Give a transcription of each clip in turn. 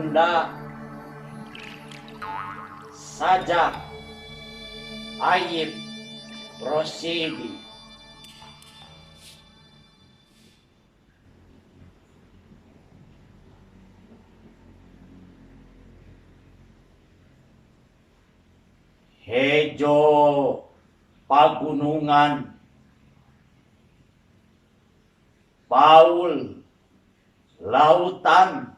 Sunda saja Ayib Rosidi. Hejo pagunungan Paul lautan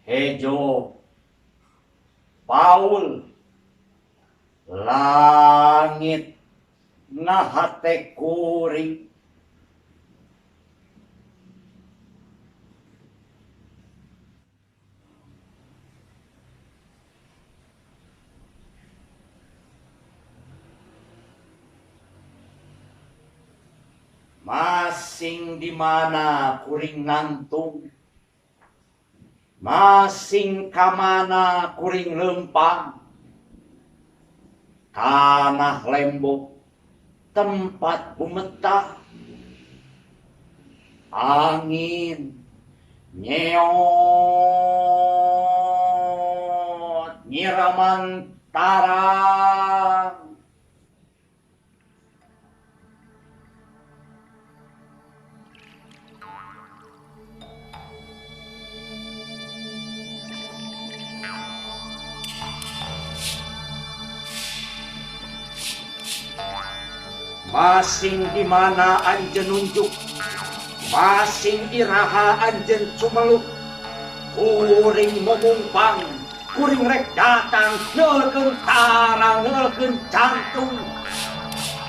Hejo Paul langit nahate kuring masing di mana kuring ngantung, masing kamana kuring lempang, tanah lembok tempat bumetah, angin nyeot nyiraman tarang. Masing di mana anjen nunjuk, masing iraha anjen cumeluk, kuring memumpang, kuring rek datang, nelkeun tarang, nelkeun jantung,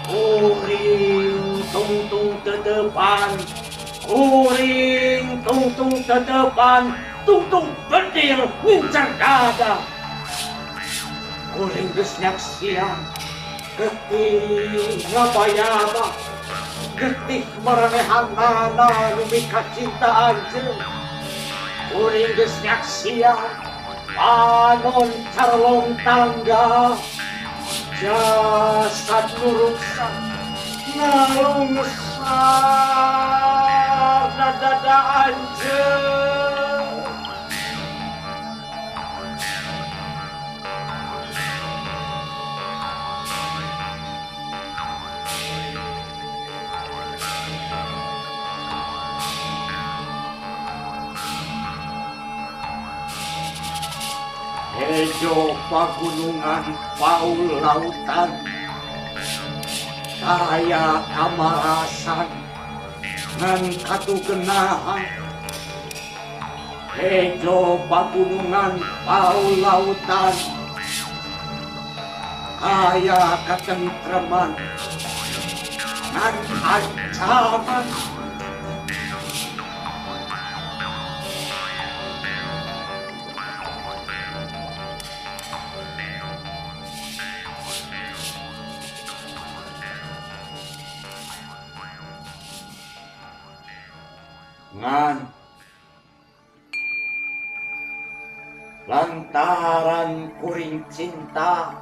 kuring tungtung tetepan, kuring tungtung tetepan, tungtung bedil ngincar dada, kuring geus nyaksian. Getih ngabayama, getih maranehanana numika cinta anjeun. Kuring geus nyaksian, panon carlong tangga, jasad nuruksan, ngalungsar dada anjeun. Hejo pagunungan Paul lautan, saya kamarasan ngan katugenahan. Hejo pagunungan Paul lautan, saya katentreman ngan ancaman. Ngan lantaran kuring cinta,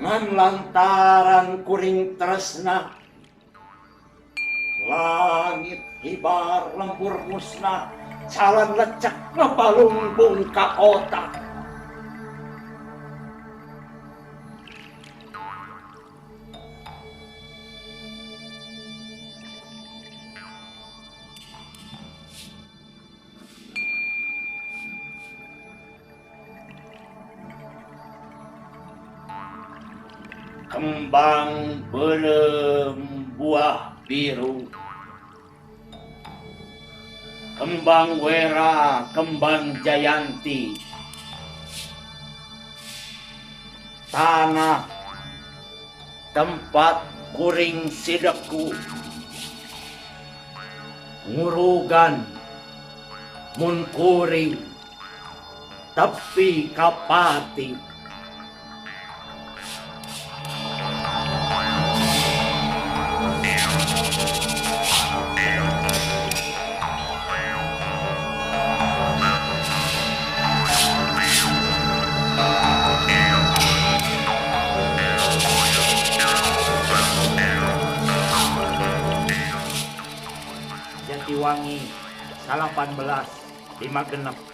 ngan lantaran kuring tresna, langit hibar lembur musnah, jalan lecek ngebalungbung ka otak. Kembang belum buah biru, kembang wera, kembang jayanti, tanah tempat kuring sideku, ngurugan mun kuring tepi kapati. Jatiwangi 18 5 genep.